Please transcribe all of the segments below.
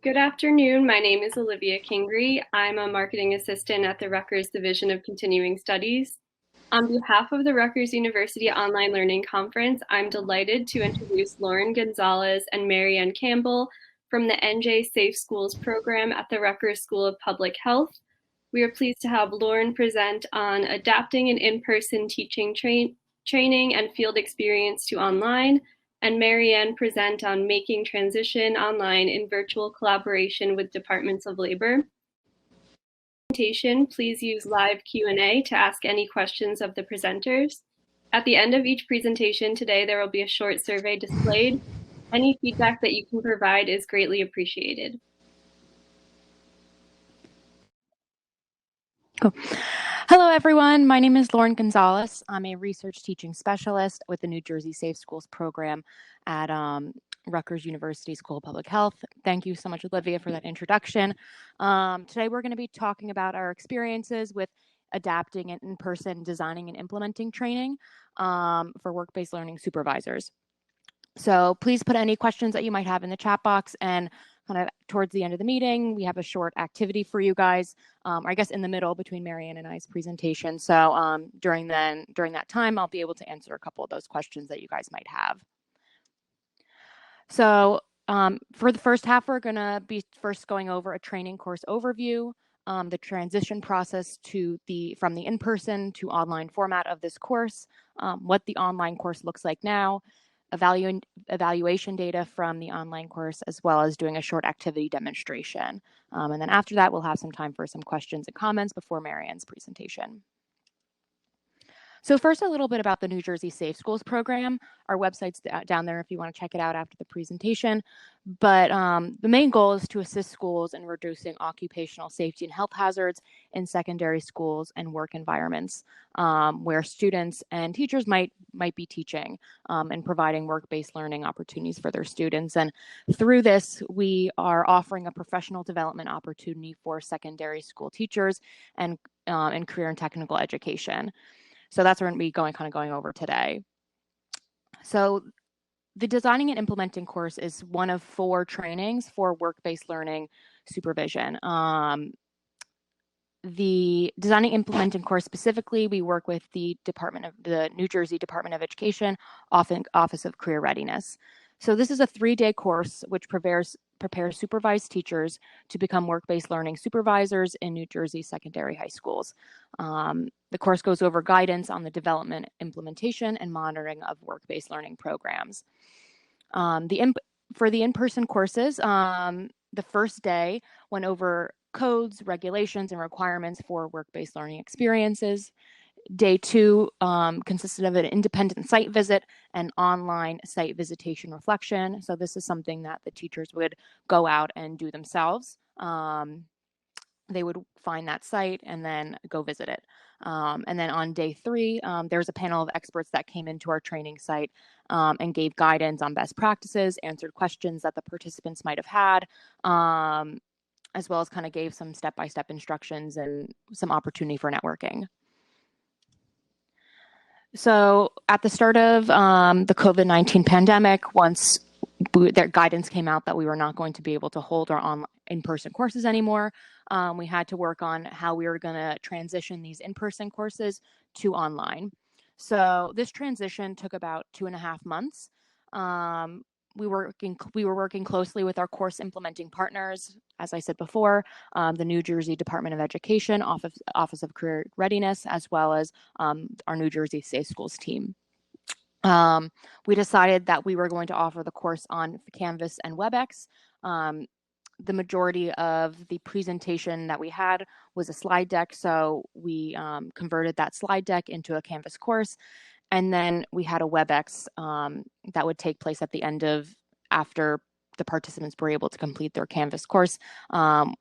Good afternoon. My name is Olivia Kingery. I'm a marketing assistant at the Rutgers Division of Continuing Studies. On behalf of the Rutgers University Online Learning Conference, I'm delighted to introduce Lauren Gonzalez and Marianne Campbell from the NJ Safe Schools program at the Rutgers School of Public Health. We are pleased to have Lauren present on adapting an in-person teaching training and field experience to online, and Marianne present on making transition online in virtual collaboration with departments of labor. Please use live Q&A to ask any questions of the presenters. At the end of each presentation today, there will be a short survey displayed. Any feedback that you can provide is greatly appreciated. Cool. Hello, everyone. My name is Lauren Gonzalez. I'm a research teaching specialist with the New Jersey Safe Schools program at Rutgers University School of Public Health. Thank you so much, Olivia, for that introduction. Today, we're going to be talking about our experiences with adapting and in-person designing and implementing training for work-based learning supervisors. So please put any questions that you might have in the chat box, and kind of towards the end of the meeting, we have a short activity for you guys, or I guess in the middle between Marianne and I's presentation. So during that time, I'll be able to answer a couple of those questions that you guys might have. So for the first half, we're going to be first going over a training course overview, the transition process from the in-person to online format of this course, what the online course looks like now, evaluation data from the online course, as well as doing a short activity demonstration. And then after that, we'll have some time for some questions and comments before Marianne's presentation. So first, a little bit about the New Jersey Safe Schools program. Our website's down there if you want to check it out after the presentation. But the main goal is to assist schools in reducing occupational safety and health hazards in secondary schools and work environments where students and teachers might be teaching and providing work-based learning opportunities for their students. And through this, we are offering a professional development opportunity for secondary school teachers and in career and technical education. So that's what we're going to be going over today. So the Designing and Implementing course is one of 4 trainings for work-based learning supervision. The Designing and Implementing course specifically, we work with the New Jersey Department of Education Office of Career Readiness. So this is a 3-day course which prepares supervised teachers to become work-based learning supervisors in New Jersey secondary high schools. The course goes over guidance on the development, implementation, and monitoring of work-based learning programs. For the in-person courses, the first day went over codes, regulations, and requirements for work-based learning experiences. Day 2 consisted of an independent site visit and online site visitation reflection. So this is something that the teachers would go out and do themselves. They would find that site and then go visit it. And then on day 3, there's a panel of experts that came into our training site and gave guidance on best practices, answered questions that the participants might have had, as well as kind of gave some step-by-step instructions and some opportunity for networking. So at the start of the COVID-19 pandemic, once their guidance came out that we were not going to be able to hold our in-person courses anymore, we had to work on how we were going to transition these in-person courses to online. So this transition took about 2.5 months. We were working closely with our course implementing partners, as I said before, the New Jersey Department of Education, Office of Career Readiness, as well as our New Jersey Safe Schools team. We decided that we were going to offer the course on Canvas and WebEx. The majority of the presentation that we had was a slide deck, so we converted that slide deck into a Canvas course. And then we had a WebEx that would take place at the end after the participants were able to complete their Canvas course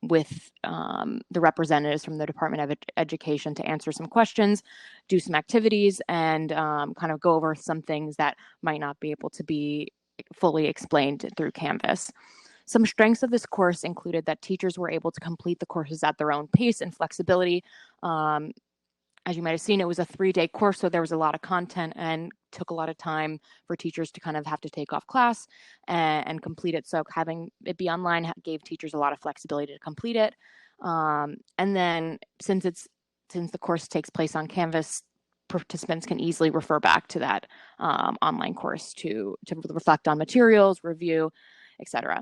with the representatives from the Department of Education to answer some questions, do some activities, and kind of go over some things that might not be able to be fully explained through Canvas. Some strengths of this course included that teachers were able to complete the courses at their own pace and flexibility. as you might have seen, it was a 3-day course, so there was a lot of content and took a lot of time for teachers to kind of have to take off class and complete it. So having it be online gave teachers a lot of flexibility to complete it. And then since the course takes place on Canvas, participants can easily refer back to that online course to reflect on materials, review, etc.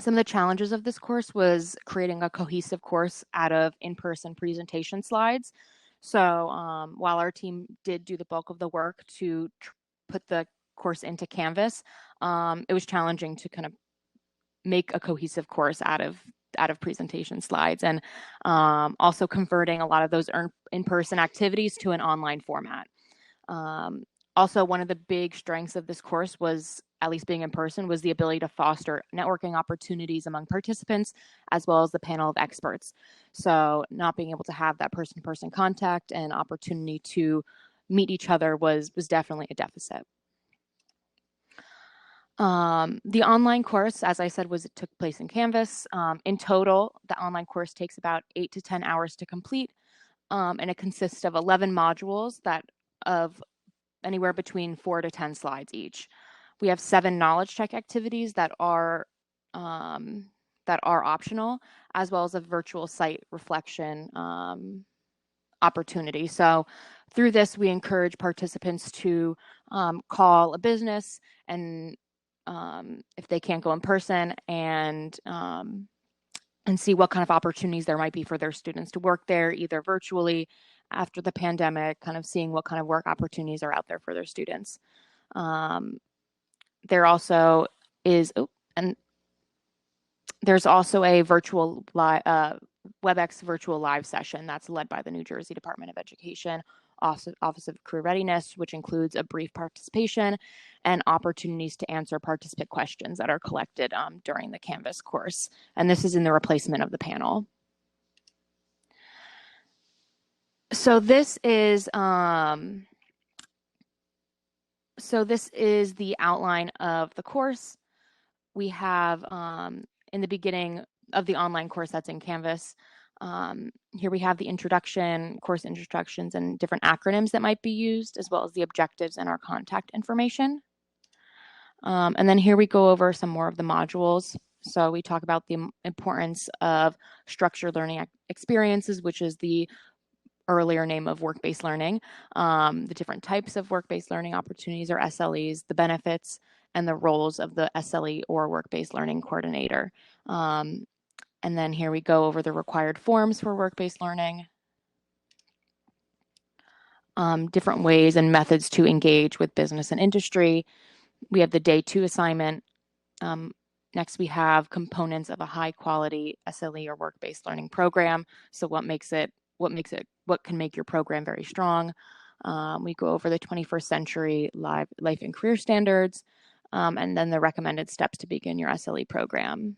Some of the challenges of this course was creating a cohesive course out of in-person presentation slides. So while our team did do the bulk of the work to put the course into Canvas, it was challenging to kind of make a cohesive course out of presentation slides, and also converting a lot of those in-person activities to an online format. Also, one of the big strengths of this course was, at least being in person, was the ability to foster networking opportunities among participants, as well as the panel of experts. So not being able to have that person-to-person contact and opportunity to meet each other was definitely a deficit. The online course, as I said, it took place in Canvas. In total, the online course takes about 8 to 10 hours to complete, and it consists of 11 modules of anywhere between 4 to 10 slides each. We have 7 knowledge check activities that are optional, as well as a virtual site reflection opportunity. So through this, we encourage participants to call a business, and if they can't go in person, and see what kind of opportunities there might be for their students to work there, either virtually after the pandemic, kind of seeing what kind of work opportunities are out there for their students. There also is, and there's also a virtual WebEx virtual live session that's led by the New Jersey Department of Education Office of Career Readiness, which includes a brief participation and opportunities to answer participant questions that are collected during the Canvas course. And this is in the replacement of the panel. So this is the outline of the course. We have in the beginning of the online course that's in Canvas, here we have the introduction, course instructions, and different acronyms that might be used, as well as the objectives and our contact information. And then here we go over some more of the modules. So we talk about the importance of structured learning experiences, which is the earlier name of work-based learning, the different types of work-based learning opportunities, or SLEs, the benefits, and the roles of the SLE or work-based learning coordinator. And then here we go over the required forms for work-based learning, different ways and methods to engage with business and industry. We have the day 2 assignment. Next, we have components of a high-quality SLE or work-based learning program. So what can make your program very strong? We go over the 21st century life and career standards, and then the recommended steps to begin your SLE program.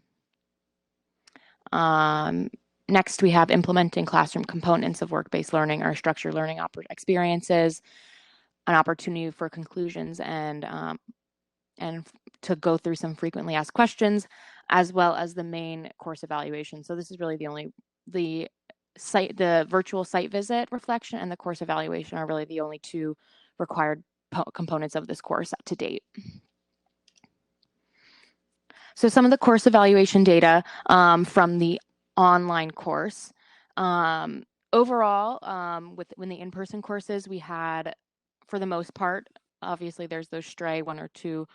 Next, we have implementing classroom components of work-based learning or structured learning experiences, an opportunity for conclusions, and to go through some frequently asked questions, as well as the main course evaluation. So this is really the virtual site visit reflection and the course evaluation are really the only 2 required components of this course to date. So some of the course evaluation data from the online course. Overall, when the in-person courses, we had, for the most part, obviously there's those stray 1 or 2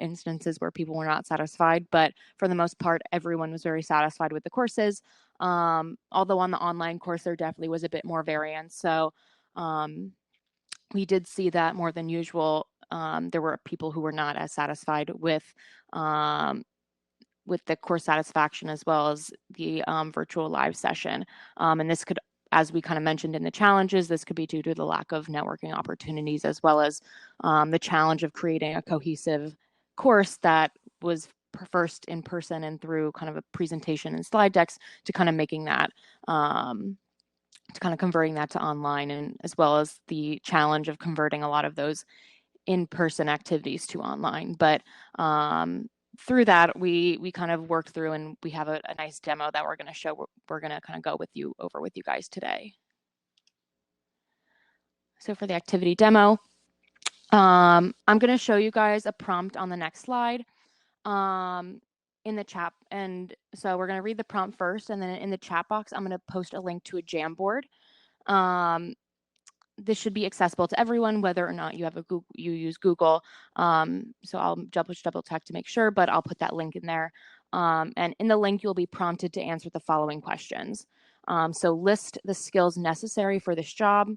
instances where people were not satisfied, but for the most part, everyone was very satisfied with the courses. Although on the online course, there definitely was a bit more variance. So we did see that more than usual. There were people who were not as satisfied with the course satisfaction, as well as the virtual live session. And this could, as we kind of mentioned in the challenges, this could be due to the lack of networking opportunities, as well as the challenge of creating a cohesive course that was first in person and through kind of a presentation and slide decks to kind of making that, to kind of converting that to online, and as well as the challenge of converting a lot of those in-person activities to online. But through that, we kind of worked through, and we have a nice demo that we're going to show. We're going to kind of go over with you guys today. So for the activity demo, I'm going to show you guys a prompt on the next slide in the chat. And so we're going to read the prompt first, and then in the chat box, I'm going to post a link to a Jamboard. This should be accessible to everyone, whether or not you have you use Google. So I'll double check to make sure, but I'll put that link in there. And in the link, you'll be prompted to answer the following questions. So list the skills necessary for this job.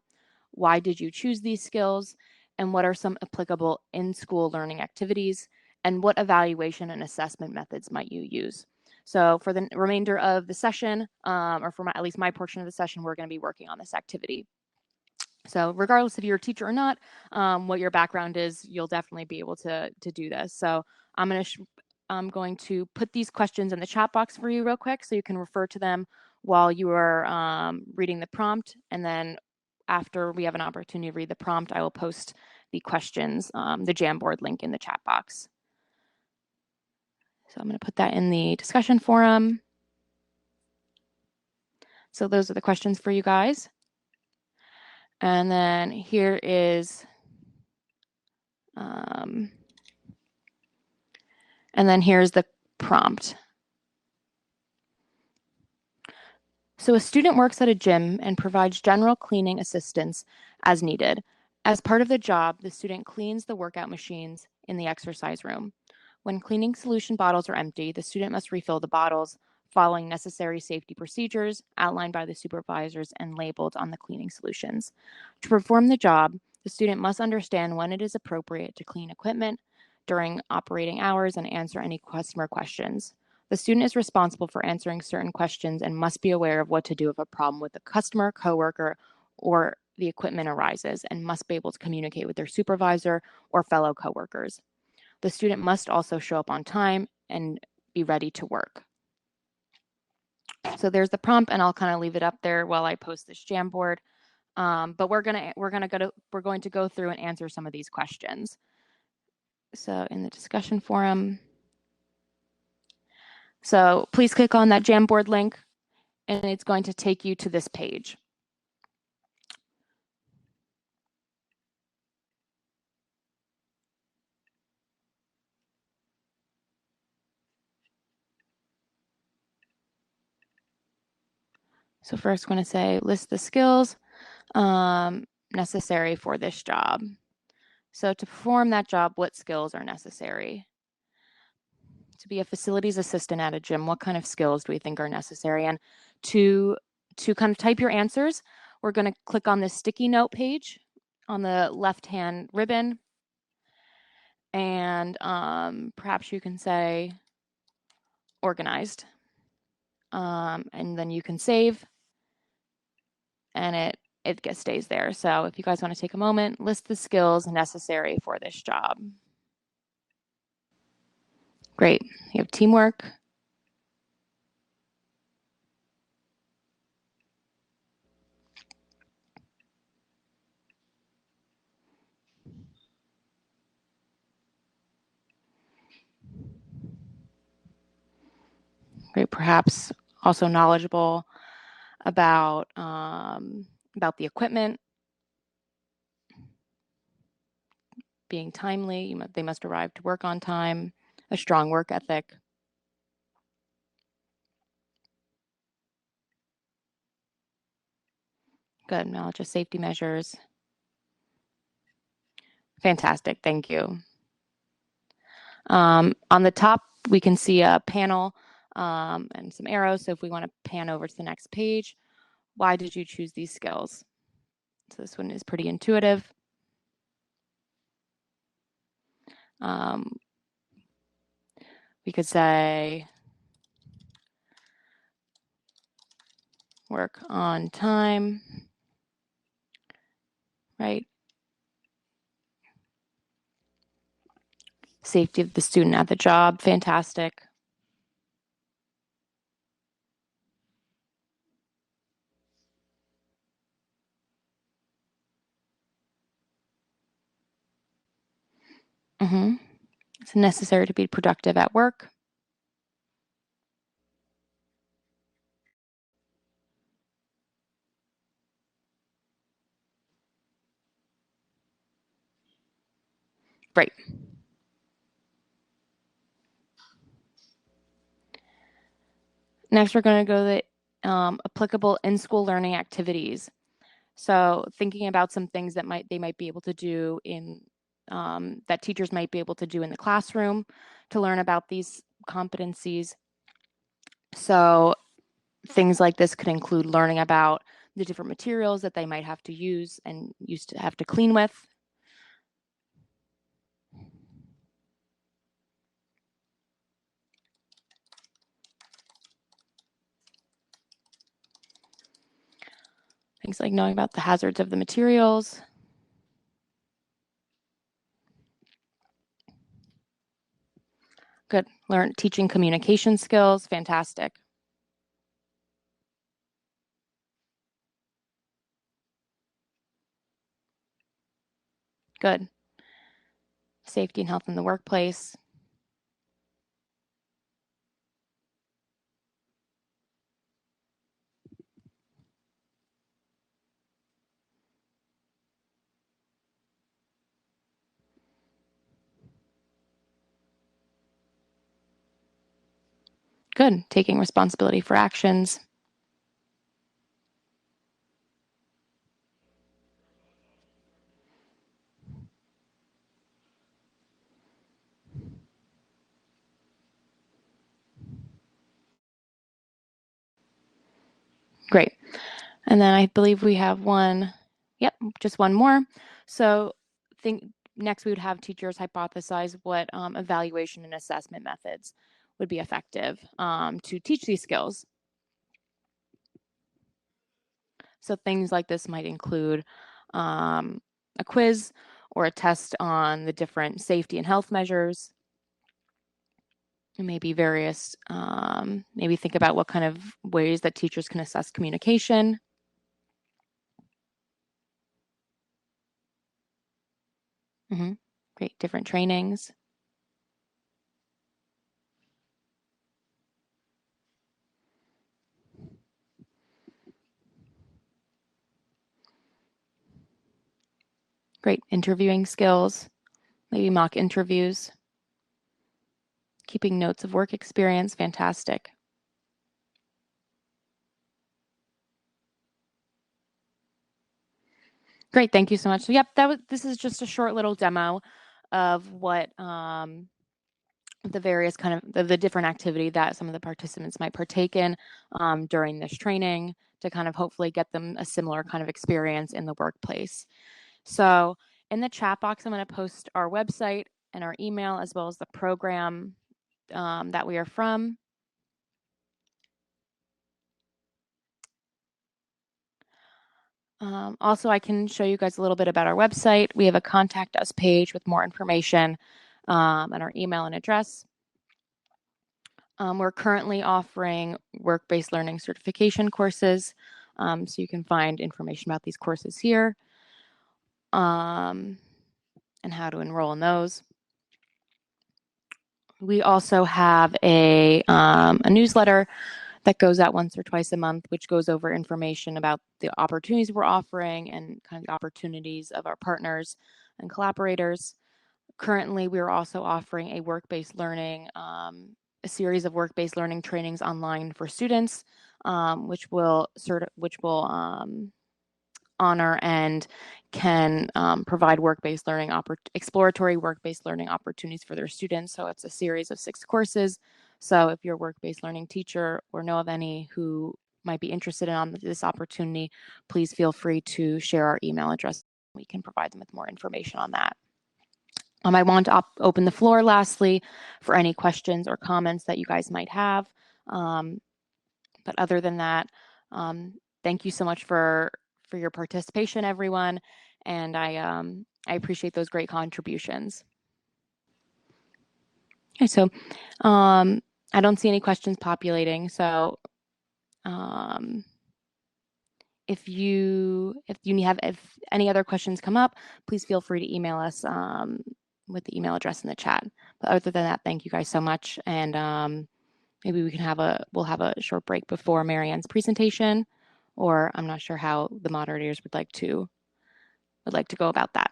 Why did you choose these skills? And what are some applicable in-school learning activities? And what evaluation and assessment methods might you use? So for the remainder of the session, or for at least my portion of the session, we're going to be working on this activity. So regardless if you're a teacher or not, what your background is, you'll definitely be able to do this. So I'm going to put these questions in the chat box for you real quick so you can refer to them while you are reading the prompt. And then after we have an opportunity to read the prompt, I will post the questions, the Jamboard link in the chat box. So I'm going to put that in the discussion forum. So those are the questions for you guys. And then here is, and then here's the prompt. So a student works at a gym and provides general cleaning assistance as needed. As part of the job, the student cleans the workout machines in the exercise room. When cleaning solution bottles are empty, the student must refill the bottles, following necessary safety procedures outlined by the supervisors and labeled on the cleaning solutions. To perform the job, the student must understand when it is appropriate to clean equipment during operating hours and answer any customer questions. The student is responsible for answering certain questions and must be aware of what to do if a problem with a customer, coworker, or the equipment arises, and must be able to communicate with their supervisor or fellow coworkers. The student must also show up on time and be ready to work. So there's the prompt, and I'll kind of leave it up there while I post this Jamboard. But we're going to go through and answer some of these questions. So in the discussion forum. So please click on that Jamboard link, and it's going to take you to this page. So first, I'm going to say list the skills necessary for this job. So to perform that job, what skills are necessary? To be a facilities assistant at a gym, what kind of skills do we think are necessary? And to kind of type your answers, we're going to click on this sticky note page on the left-hand ribbon. And perhaps you can say organized. And then you can save, and it stays there. So if you guys want to take a moment, list the skills necessary for this job. Great. You have teamwork. Great. Perhaps also knowledgeable about the equipment, being timely. They must arrive to work on time. A strong work ethic. Good knowledge of safety measures. Fantastic. Thank you. On the top, we can see a panel and some arrows. So if we want to pan over to the next page, why did you choose these skills? So this one is pretty intuitive. We could say work on time, right? Safety of the student at the job, fantastic. It's necessary to be productive at work. Great. Next, we're going to go to the applicable in-school learning activities. So thinking about some things that they might be able to do in that teachers might be able to do in the classroom to learn about these competencies. So things like this could include learning about the different materials that they might have to use and have to clean with. Things like knowing about the hazards of the materials. Good. Teaching communication skills. Fantastic. Good. Safety and health in the workplace. Good. Taking responsibility for actions. Great. And then I believe we have one, yep, just one more. So next we would have teachers hypothesize what evaluation and assessment methods would be effective to teach these skills. So things like this might include a quiz or a test on the different safety and health measures. And maybe various, maybe think about what kind of ways that teachers can assess communication. Great, different trainings. Great, interviewing skills, maybe mock interviews. Keeping notes of work experience, fantastic. Great, thank you so much. So yep, this is just a short little demo of what the various kind of the different activity that some of the participants might partake in during this training to kind of hopefully get them a similar kind of experience in the workplace. So in the chat box, I'm going to post our website and our email as well as the program that we are from. Also, I can show you guys a little bit about our website. We have a contact us page with more information and our email and address. We're currently offering work-based learning certification courses, so you can find information about these courses here and how to enroll in those. We also have a newsletter that goes out once or twice a month, which goes over information about the opportunities we're offering and kind of the opportunities of our partners and collaborators. Currently, we're also offering a work-based learning, a series of work-based learning trainings online for students, which will honor and can provide work-based learning, exploratory work-based learning opportunities for their students. So it's a series of 6 courses. So if you're a work-based learning teacher or know of any who might be interested in this opportunity, please feel free to share our email address. We can provide them with more information on that. I want to open the floor lastly for any questions or comments that you guys might have. But other than that, thank you so much for your participation, everyone. And I appreciate those great contributions. Okay, so I don't see any questions populating. So if any other questions come up, please feel free to email us with the email address in the chat. But other than that, thank you guys so much. And maybe we'll have a short break before Marianne's presentation, or I'm not sure how the moderators would like to go about that.